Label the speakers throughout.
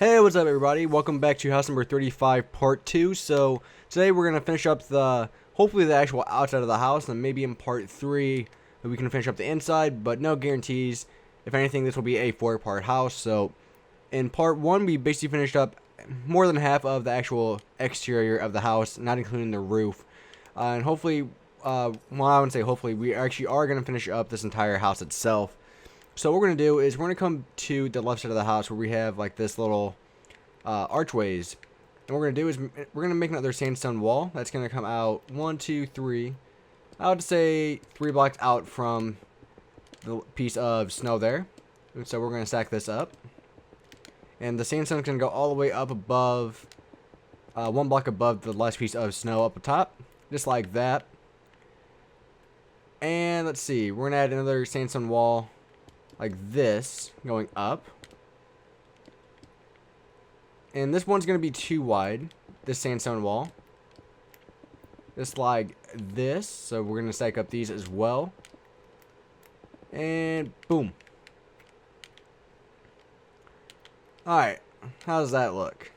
Speaker 1: Hey, what's up everybody? Welcome back to house number 35 part 2. So today we're going to finish up hopefully the actual outside of the house, and maybe in part 3 we can finish up the inside, but no guarantees. If anything, this will be a 4-part house. So in part 1 we basically finished up more than half of the actual exterior of the house, not including the roof. And hopefully, well, I wouldn't say hopefully, we actually are going to finish up this entire house itself. So what we're going to do is we're going to come to the left side of the house where we have like this little archways. And what we're going to do is we're going to make another sandstone wall. That's going to come out 1, 2, 3. I would say 3 blocks out from the piece of snow there. And so we're going to stack this up. And the sandstone is going to go all the way up above, 1 block above the last piece of snow up the top. Just like that. And let's see, we're going to add another sandstone wall like this, going up. And this one's going to be too wide, this sandstone wall. Just like this. So we're going to stack up these as well. And boom. Alright, how does that look?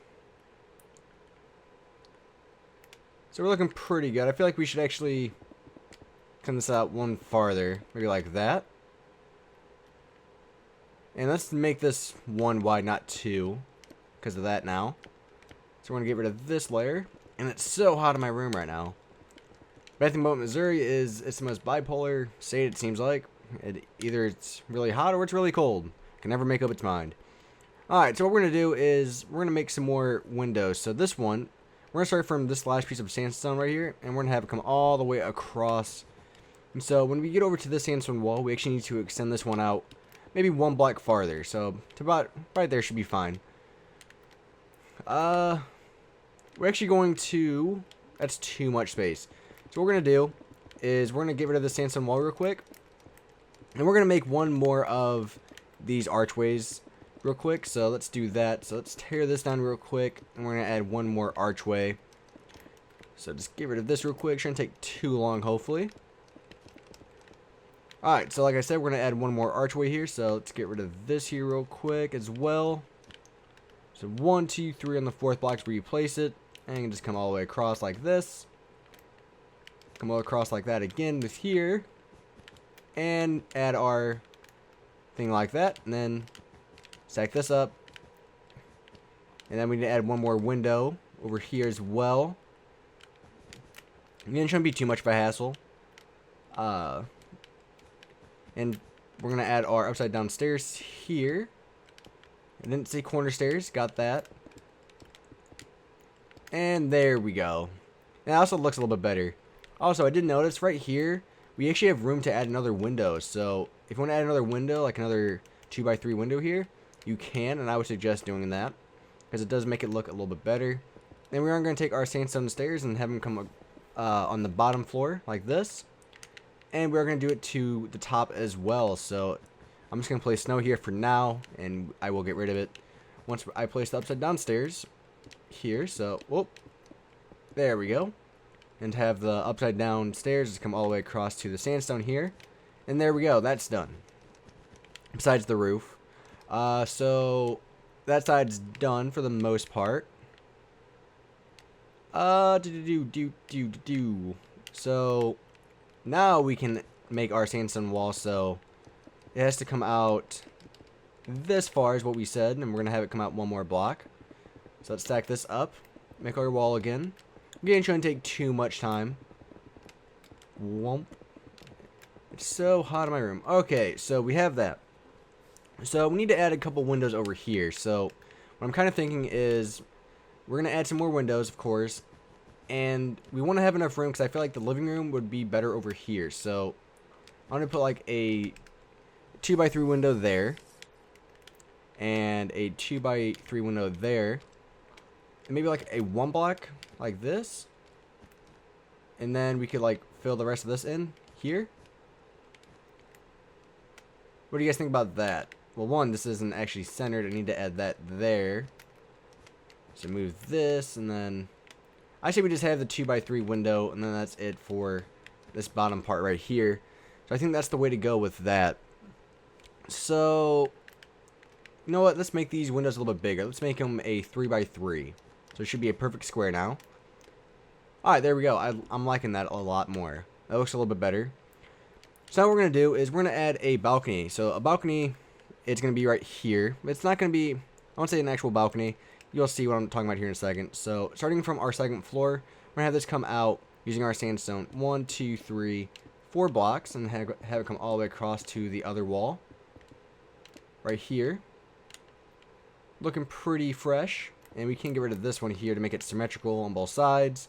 Speaker 1: So we're looking pretty good. I feel like we should actually come this out one farther. Maybe like that. And let's make this 1 wide, not 2, because of that now. So we're going to get rid of this layer. And it's so hot in my room right now. Bad thing about Missouri is it's the most bipolar state, it seems like. Either it's really hot or it's really cold. Can never make up its mind. Alright, so what we're going to do is we're going to make some more windows. So this one, we're going to start from this last piece of sandstone right here. And we're going to have it come all the way across. And so when we get over to this sandstone wall, we actually need to extend this one out maybe 1 block farther, so to about right there should be fine. We're actually going to, that's too much space. So what we're going to do is we're going to get rid of the sandstone wall real quick. And we're going to make one more of these archways real quick. So let's do that. So let's tear this down real quick. And we're going to add one more archway. So just get rid of this real quick. Shouldn't take too long, hopefully. Alright, so like I said, we're going to add one more archway here. So let's get rid of this here real quick as well. So 1, 2, 3 on the 4th block where you place it. And you can just come all the way across like this. Come all across like that again with here. And add our thing like that. And then stack this up. And then we need to add one more window over here as well. Again, it shouldn't be too much of a hassle. And we're going to add our upside down stairs here. I didn't say corner stairs. Got that. And there we go. And it also looks a little bit better. Also, I did notice right here, we actually have room to add another window. So, if you want to add another window, like another 2x3 window here, you can. And I would suggest doing that, because it does make it look a little bit better. Then we are going to take our sandstone stairs and have them come on the bottom floor, like this. And we're going to do it to the top as well. So I'm just going to place snow here for now. And I will get rid of it once I place the upside down stairs here. So, whoop. There we go. And have the upside down stairs just come all the way across to the sandstone here. And there we go. That's done. Besides the roof. So that side's done for the most part. So now we can make our sandstone wall, so it has to come out this far is what we said, and we're going to have it come out 1 more block. So let's stack this up, make our wall again. Again, it shouldn't take too much time. Whoomp. It's so hot in my room. Okay, so we have that. So we need to add a couple windows over here. So what I'm kind of thinking is we're going to add some more windows, of course. And we want to have enough room because I feel like the living room would be better over here. So I'm going to put like a 2x3 window there. And a 2x3 window there. And maybe like a 1 block like this. And then we could like fill the rest of this in here. What do you guys think about that? Well, one, this isn't actually centered. I need to add that there. So move this and then I say we just have the 2x3 window, and then that's it for this bottom part right here. So I think that's the way to go with that. So you know what? Let's make these windows a little bit bigger. Let's make them a 3x3. So it should be a perfect square now. Alright, there we go. I'm liking that a lot more. That looks a little bit better. So now what we're going to do is we're going to add a balcony. So a balcony, it's going to be right here. It's not going to be, I won't say an actual balcony. You'll see what I'm talking about here in a second. So starting from our second floor, we're going to have this come out using our sandstone. 1, 2, 3, 4 blocks. And have it come all the way across to the other wall. Right here. Looking pretty fresh. And we can get rid of this one here to make it symmetrical on both sides.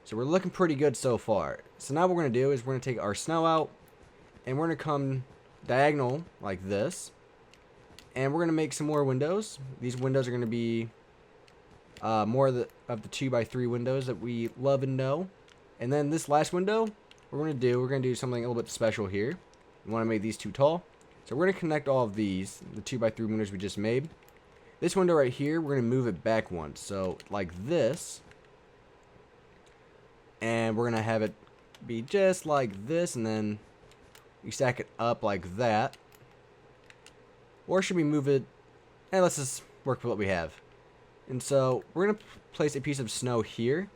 Speaker 1: So we're looking pretty good so far. So now what we're going to do is we're going to take our snow out. And we're going to come diagonal like this. And we're going to make some more windows. These windows are going to be more of the 2x3 windows that we love and know. And then this last window, what we're going to do something a little bit special here. We want to make these too tall. So we're going to connect all of these, the 2x3 windows we just made. This window right here, we're going to move it back once. So like this. And we're going to have it be just like this. And then we stack it up like that. Or should we move it? And let's just work with what we have. And so we're going to place a piece of snow here.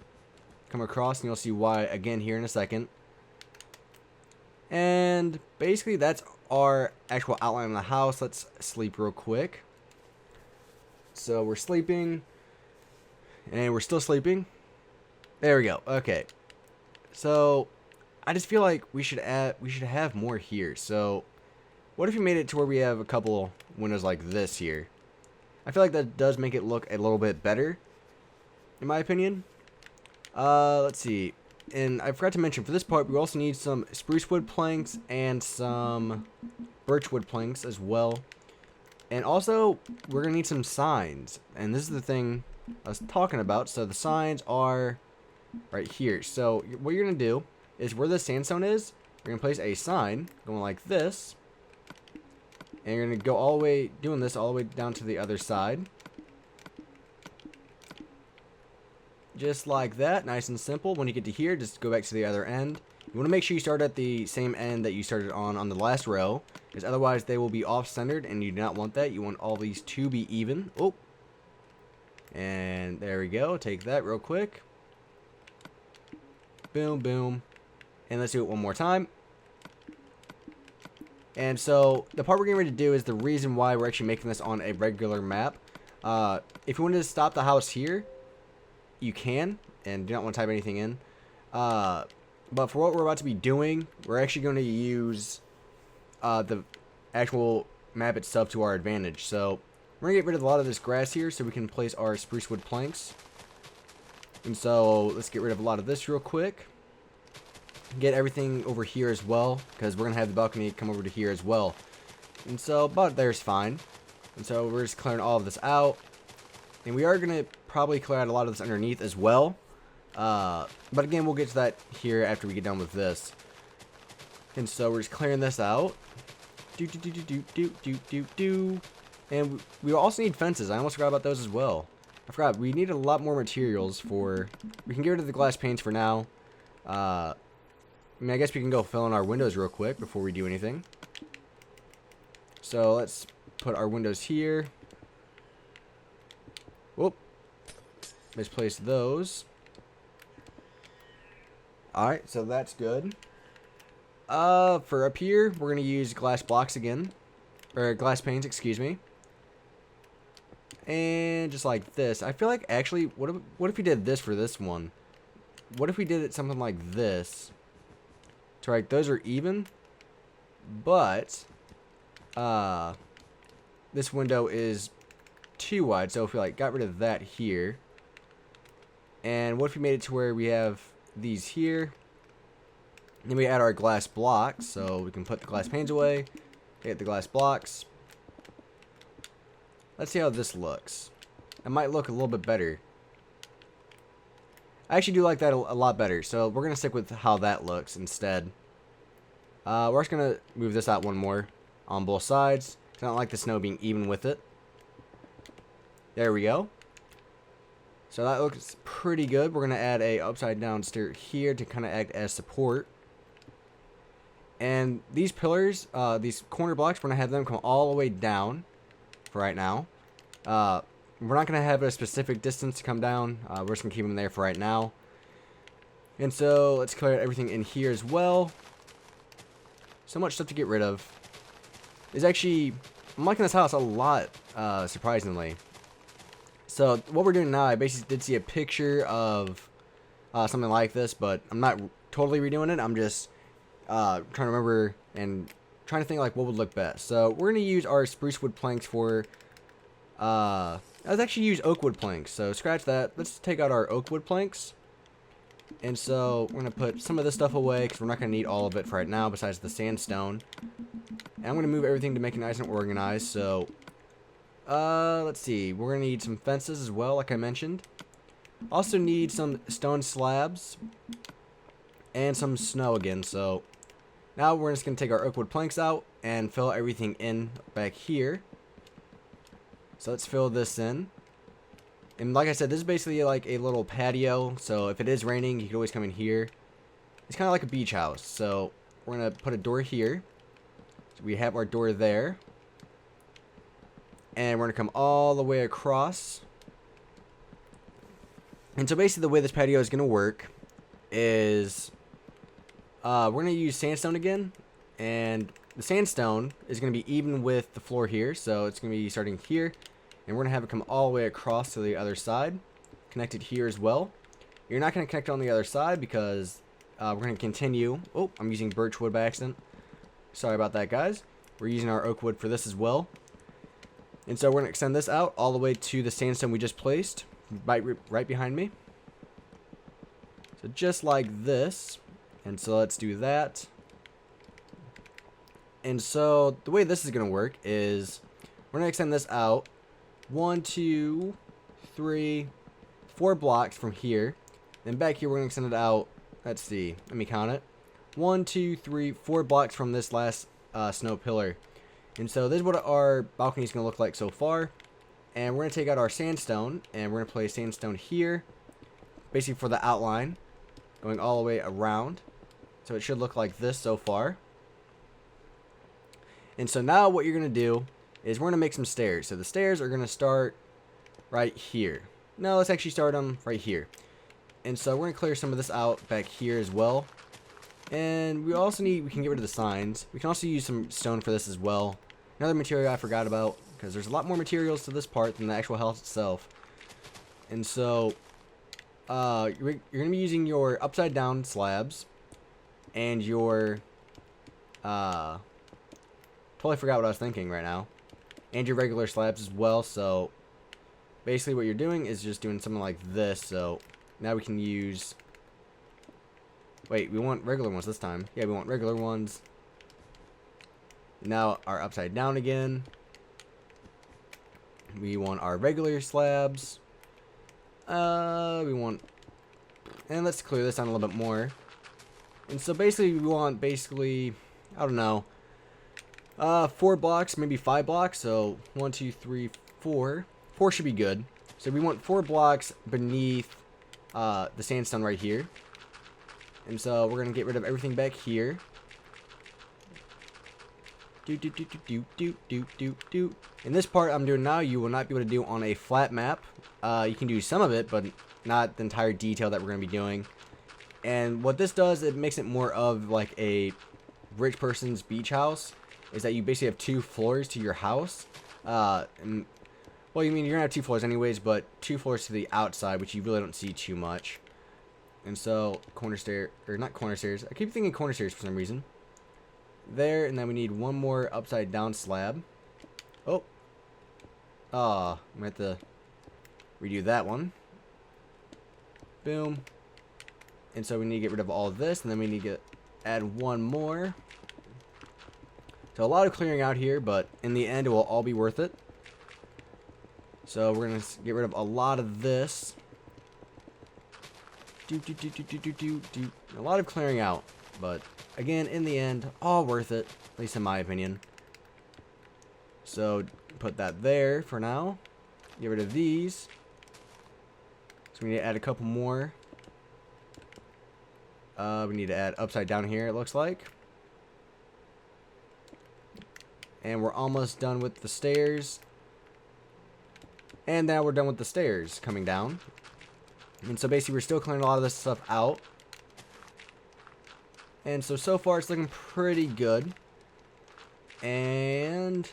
Speaker 1: Come across and you'll see why again here in a second. And basically that's our actual outline of the house. Let's sleep real quick. So we're sleeping. And we're still sleeping. There we go. Okay. So I just feel like we should have more here. So what if we made it to where we have a couple windows like this here? I feel like that does make it look a little bit better, in my opinion. Let's see. And I forgot to mention, for this part, we also need some spruce wood planks and some birch wood planks as well. And also, we're going to need some signs. And this is the thing I was talking about. So the signs are right here. So what you're going to do is where the sandstone is, you're going to place a sign going like this. And you're going to go all the way, doing this all the way down to the other side. Just like that, nice and simple. When you get to here, just go back to the other end. You want to make sure you start at the same end that you started on the last row, because otherwise they will be off-centered, and you do not want that. You want all these to be even. Oh, and there we go. Take that real quick. Boom, boom. And let's do it one more time. And so the part we're getting ready to do is the reason why we're actually making this on a regular map. If you wanted to stop the house here, you can, and do not want to type anything in. But for what we're about to be doing, we're actually going to use the actual map itself to our advantage. So we're going to get rid of a lot of this grass here so we can place our spruce wood planks. And so let's get rid of a lot of this real quick. Get everything over here as well, because we're going to have the balcony come over to here as well. And so about there's fine. And so we're just clearing all of this out. And we are going to probably clear out a lot of this underneath as well. But again, we'll get to that here after we get done with this. And so we're just clearing this out. And we also need fences. I almost forgot about those as well. I forgot. We need a lot more materials for... We can get rid of the glass panes for now. I mean, I guess we can go fill in our windows real quick before we do anything. So let's put our windows here. Whoop. Misplaced those. Alright, so that's good. For up here, we're going to use glass blocks again. Or glass panes, excuse me. And just like this. I feel like actually, what if we did this for this one? What if we did it something like this? So like those are even. But this window is too wide. So if we like got rid of that here. And what if we made it to where we have these here? Then we add our glass blocks, so we can put the glass panes away, get the glass blocks. Let's see how this looks. It might look a little bit better. I actually do like that a lot better, so we're going to stick with how that looks instead. We're just going to move this out one more on both sides. I don't like the snow being even with it. There we go. So that looks pretty good. We're going to add a upside down stair here to kind of act as support. And these pillars, these corner blocks, we're going to have them come all the way down for right now. We're not going to have a specific distance to come down. We're just going to keep them there for right now. And so let's clear everything in here as well. So much stuff to get rid of. I'm liking this house a lot, surprisingly. So what we're doing now, I basically did see a picture of something like this, but I'm not totally redoing it. I'm just trying to remember and trying to think like what would look best. So we're going to use our spruce wood planks for... let's actually use oak wood planks. So scratch that. Let's take out our oak wood planks. And so we're going to put some of this stuff away because we're not going to need all of it for right now besides the sandstone. And I'm going to move everything to make it nice and organized. So let's see. We're going to need some fences as well, like I mentioned. Also need some stone slabs and some snow again. So now we're just going to take our oak wood planks out and fill everything in back here. So let's fill this in. And like I said, this is basically like a little patio. So if it is raining, you can always come in here. It's kind of like a beach house. So we're going to put a door here. So we have our door there. And we're going to come all the way across. And so basically the way this patio is going to work is we're going to use sandstone again. And the sandstone is going to be even with the floor here. So it's going to be starting here. And we're going to have it come all the way across to the other side. Connected here as well. You're not going to connect it on the other side because we're going to continue. Oh, I'm using birch wood by accident. Sorry about that, guys. We're using our oak wood for this as well. And so we're going to extend this out all the way to the sandstone we just placed. Right behind me. So just like this. And so let's do that. And so the way this is going to work is we're going to extend this out 1, 2, 3, 4 blocks from here. Then back here we're going to extend it out, let's see, let me count it. 1, 2, 3, 4 blocks from this last snow pillar. And so this is what our balcony is going to look like so far. And we're going to take out our sandstone and we're going to place sandstone here. Basically for the outline. Going all the way around. So it should look like this so far. And so now what you're going to do is we're going to make some stairs. So the stairs are going to start right here. No, let's actually start them right here. And so we're going to clear some of this out back here as well. And we can get rid of the signs. We can also use some stone for this as well. Another material I forgot about, because there's a lot more materials to this part than the actual house itself. And so you're going to be using your upside down slabs and your totally forgot what I was thinking right now. And your regular slabs as well. So basically what you're doing is just doing something like this. So now we can use... Wait, we want regular ones this time. Yeah, we want regular ones. Now our upside down again. We want our regular slabs. We want... And let's clear this down a little bit more. And so basically we want I don't know, 4 blocks, maybe 5 blocks. So 1, 2, 3, 4. 4 should be good. So we want 4 blocks beneath the sandstone right here. And so we're gonna get rid of everything back here. In this part I'm doing now, you will not be able to do on a flat map. You can do some of it, but not the entire detail that we're gonna be doing. And what this does, it makes it more of like a rich person's beach house. Is that you basically have 2 floors to your house. Well, you mean you're gonna have 2 floors anyways, but 2 floors to the outside, which you really don't see too much. And so corner stair, or not corner stairs. I keep thinking corner stairs for some reason. There, and then we need 1 more upside down slab. Oh, I'm gonna have to redo that one. Boom. And so we need to get rid of all of this, and then we need to add 1 more. So a lot of clearing out here, but in the end it will all be worth it. So we're gonna get rid of a lot of this. A lot of clearing out, but again, in the end, all worth it, at least in my opinion. So put that there for now. Get rid of these. So we need to add a couple more. We need to add upside down here, it looks like. And we're almost done with the stairs. And now we're done with the stairs coming down. And so basically we're still clearing a lot of this stuff out. And so far it's looking pretty good. And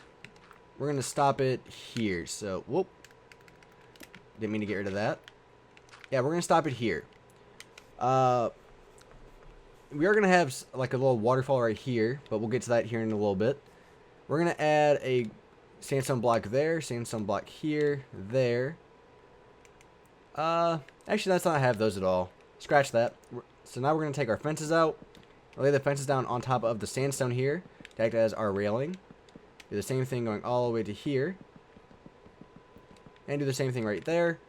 Speaker 1: we're going to stop it here. So, whoop. Didn't mean to get rid of that. Yeah, we're going to stop it here. We are going to have like a little waterfall right here, but we'll get to that here in a little bit. We're going to add a sandstone block there, sandstone block here, there. Actually, let's not have those at all. Scratch that. So now we're going to take our fences out, lay the fences down on top of the sandstone here to act as our railing. Do the same thing going all the way to here. And do the same thing right there.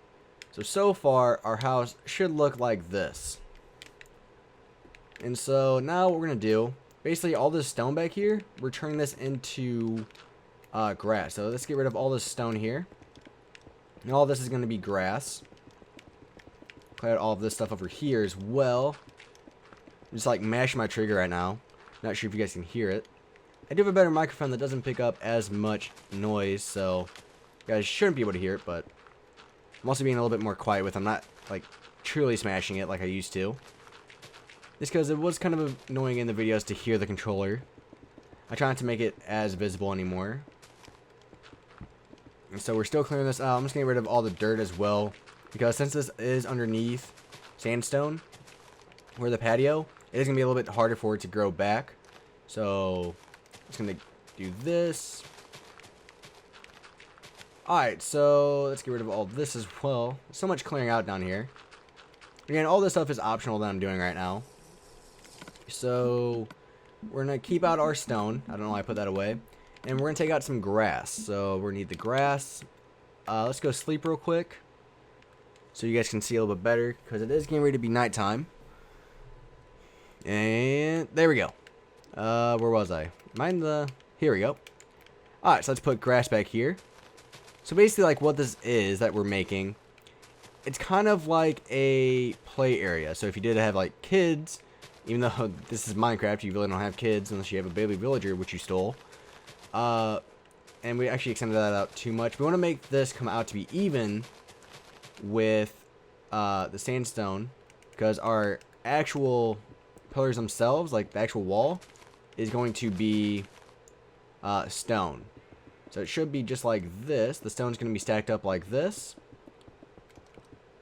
Speaker 1: So far, our house should look like this. And so now what we're going to do, basically all this stone back here, we're turning this into grass. So let's get rid of all this stone here. And all this is going to be grass. Clear out all of this stuff over here as well. I'm just like mashing my trigger right now. Not sure if you guys can hear it. I do have a better microphone that doesn't pick up as much noise, so you guys shouldn't be able to hear it, but I'm also being a little bit more quiet with it. I'm not like truly smashing it like I used to. Just because it was kind of annoying in the videos to hear the controller. I try not to make it as visible anymore. And so we're still clearing this out. I'm just getting rid of all the dirt as well, because since this is underneath sandstone, where the patio, it is going to be a little bit harder for it to grow back. So I'm just going to do this. Alright, so let's get rid of all this as well. So much clearing out down here. Again, all this stuff is optional that I'm doing right now. So we're going to keep out our stone. I don't know why I put that away. And we're going to take out some grass. So we're going to need the grass. Let's go sleep real quick, so you guys can see a little bit better, because it is getting ready to be nighttime. And there we go. Where was I? Here we go. Alright, so let's put grass back here. So basically, like, what this is that we're making, it's kind of like a play area. So if you did have like kids, even though this is Minecraft, you really don't have kids unless you have a baby villager, which you stole. And we actually extended that out too much. We want to make this come out to be even with the sandstone, because our actual pillars themselves, like the actual wall, is going to be stone. So it should be just like this. The stone's going to be stacked up like this.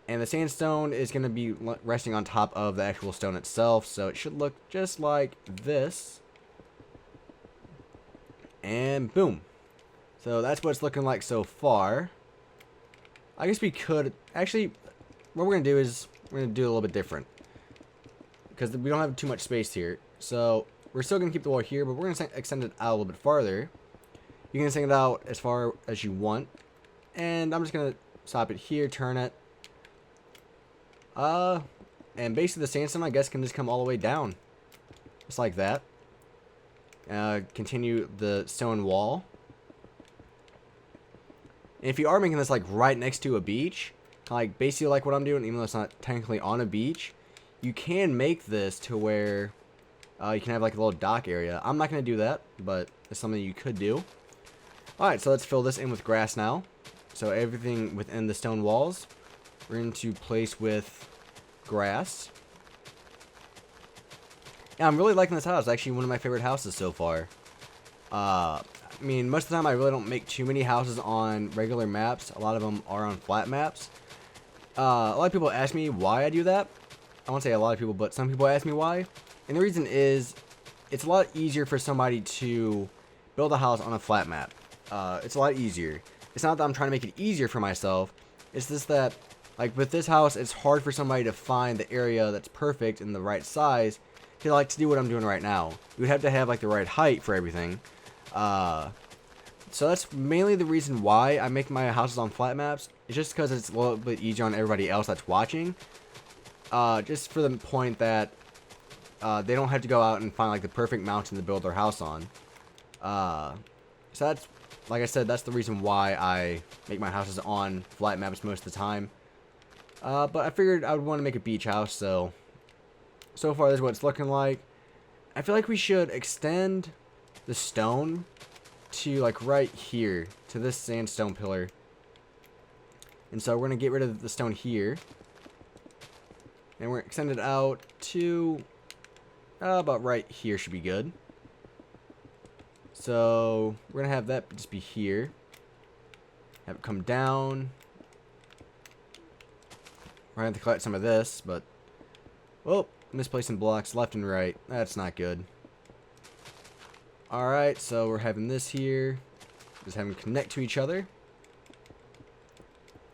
Speaker 1: And the sandstone is going to be resting on top of the actual stone itself. So it should look just like this. And boom. So that's what it's looking like so far. I guess we could... Actually, what we're going to do is we're going to do a little bit different, because we don't have too much space here. So we're still going to keep the wall here, but we're going to extend it out a little bit farther. You can extend it out as far as you want. And I'm just going to stop it here, turn it. And basically the sandstone, I guess, can just come all the way down. Just like that. Continue the stone wall. And if you are making this like right next to a beach, like basically like what I'm doing, even though it's not technically on a beach, you can make this to where you can have like a little dock area. I'm not going to do that, but it's something you could do. Alright, so let's fill this in with grass now. So everything within the stone walls, we're going to place with grass. Yeah, I'm really liking this house. It's actually one of my favorite houses so far. I mean, most of the time I really don't make too many houses on regular maps. A lot of them are on flat maps. A lot of people ask me why I do that. I won't say a lot of people, but some people ask me why. And the reason is, it's a lot easier for somebody to build a house on a flat map. It's a lot easier. It's not that I'm trying to make it easier for myself. It's just that, like with this house, it's hard for somebody to find the area that's perfect and the right size to like to do what I'm doing right now. You would have to have like the right height for everything. So that's mainly the reason why I make my houses on flat maps. It's just because it's a little bit easier on everybody else that's watching. Just for the point that they don't have to go out and find like the perfect mountain to build their house on. So that's, like I said, that's the reason why I make my houses on flat maps most of the time. But I figured I would want to make a beach house, so far this is what it's looking like. I feel like we should extend the stone to like right here, to this sandstone pillar. And so we're going to get rid of the stone here. And we're going to extend it out to about right here should be good. So we're going to have that just be here. Have it come down. We're going to have to collect some of this, but... Oh, misplacing blocks left and right. That's not good. Alright, so we're having this here. Just having them connect to each other.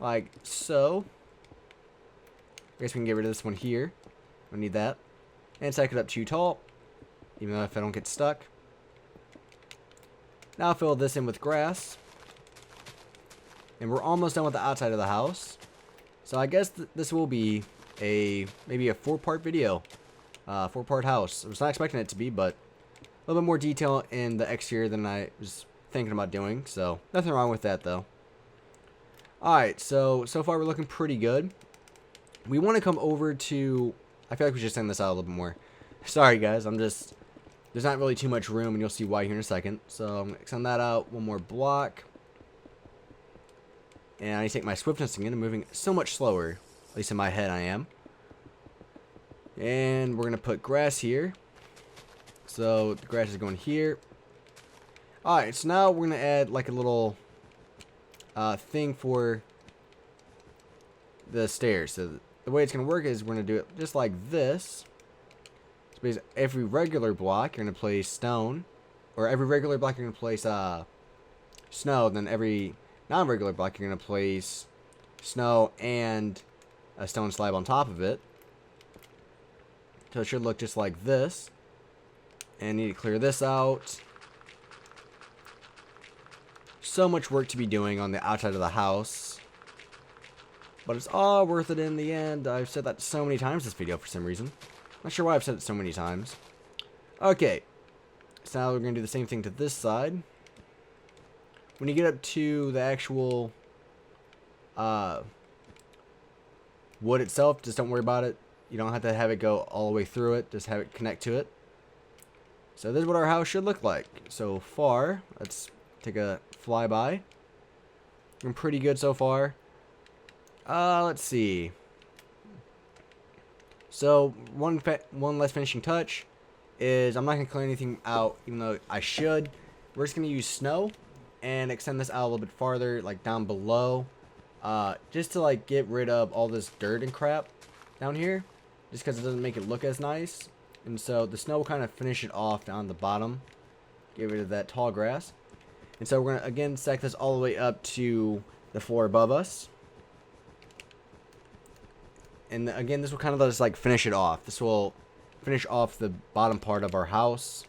Speaker 1: Like so. I guess we can get rid of this one here. We need that. And stack it up too tall. Even though if I don't get stuck. Now I'll fill this in with grass. And we're almost done with the outside of the house. So I guess this will be maybe a 4-part video. 4-part house. I was not expecting it to be, but a little bit more detail in the exterior than I was thinking about doing. So nothing wrong with that though. Alright, so far we're looking pretty good. We want to come over to... I feel like we should send this out a little bit more. Sorry guys, there's not really too much room, and you'll see why here in a second. So I'm going to extend that out one more block. And I need to take my swiftness again. I'm moving so much slower. At least in my head I am. And we're going to put grass here. So the grass is going here. Alright, so now we're going to add like a little thing for the stairs. So the way it's going to work is we're going to do it just like this. So basically every regular block you're going to place stone. Or every regular block you're going to place snow. Then every non-regular block you're going to place snow and a stone slab on top of it. So it should look just like this. And I need to clear this out. So much work to be doing on the outside of the house. But it's all worth it in the end. I've said that so many times this video for some reason. Not sure why I've said it so many times. Okay. So now we're going to do the same thing to this side. When you get up to the actual wood itself, just don't worry about it. You don't have to have it go all the way through it. Just have it connect to it. So this is what our house should look like so far. Let's take a flyby. I'm pretty good so far. Let's see. So one less finishing touch is I'm not going to clear anything out, even though I should. We're just going to use snow and extend this out a little bit farther, like down below, just to like get rid of all this dirt and crap down here, just because it doesn't make it look as nice. And so the snow will kind of finish it off down the bottom, get rid of that tall grass. And so we're going to again stack this all the way up to the floor above us. And again, this will kind of just like finish it off. This will finish off the bottom part of our house.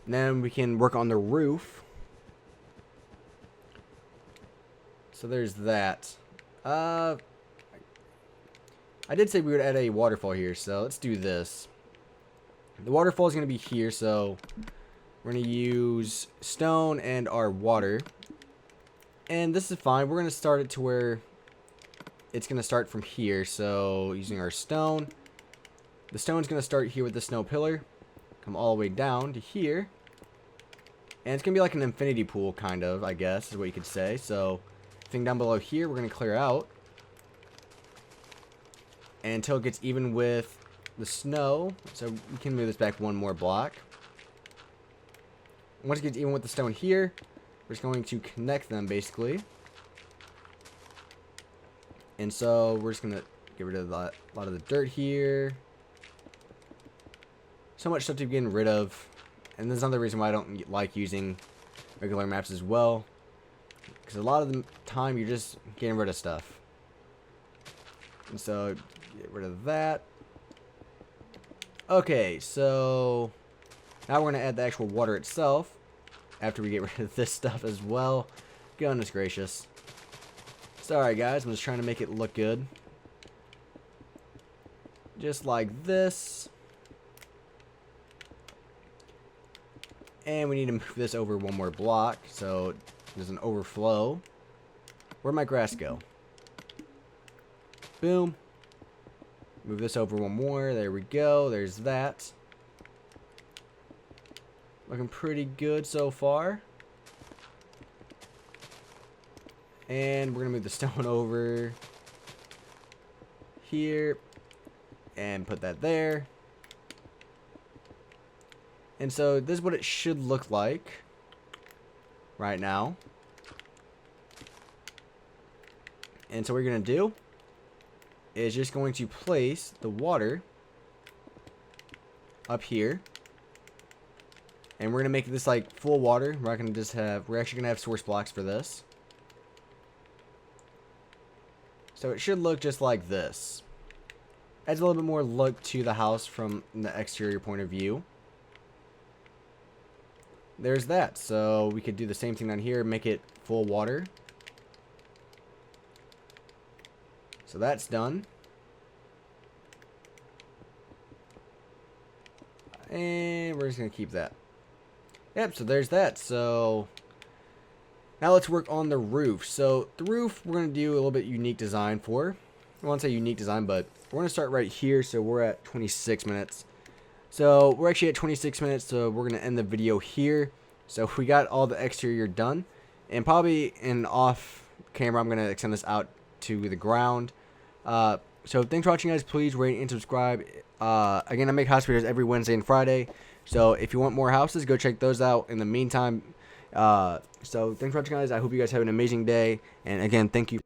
Speaker 1: And then we can work on the roof. So there's that. I did say we would add a waterfall here, so let's do this. The waterfall is going to be here, so we're going to use stone and our water. And this is fine. We're going to start it to where it's going to start from here. So using our stone. The stone's going to start here with the snow pillar. Come all the way down to here. And it's going to be like an infinity pool, kind of, I guess, is what you could say. So, thing down below here, we're going to clear out. And until it gets even with the snow. So, we can move this back one more block. Once it gets even with the stone here, we're just going to connect them, basically. And so, we're just going to get rid of a lot of the dirt here. So much stuff to be getting rid of. And there's another reason why I don't like using regular maps as well. Because a lot of the time you're just getting rid of stuff. And so, get rid of that. Okay, so now we're going to add the actual water itself. After we get rid of this stuff as well. Goodness gracious. Sorry guys, I'm just trying to make it look good. Just like this. And we need to move this over one more block so it doesn't overflow. Where'd my grass go? Boom. Move this over one more. There we go. There's that. Looking pretty good so far. And we're going to move the stone over here. And put that there. And so this is what it should look like right now. And so what we're going to do is just going to place the water up here. And we're going to make this like full water. We're not going to just have, we're actually going to have source blocks for this. So it should look just like this. Adds a little bit more look to the house from the exterior point of view. There's that. So we could do the same thing down here, make it full water. So that's done. And we're just going to keep that. Yep, so there's that. So now let's work on the roof. So the roof we're going to do a little bit unique design for. I won't say unique design, but we're going to start right here. So we're at 26 minutes. So we're actually at 26 minutes, so we're going to end the video here. So we got all the exterior done. And probably in off camera, I'm going to extend this out to the ground. So thanks for watching, guys. Please rate and subscribe. Again, I make house videos every Wednesday and Friday. So if you want more houses, go check those out. In the meantime, so thanks for watching, guys. I hope you guys have an amazing day. And again, thank you.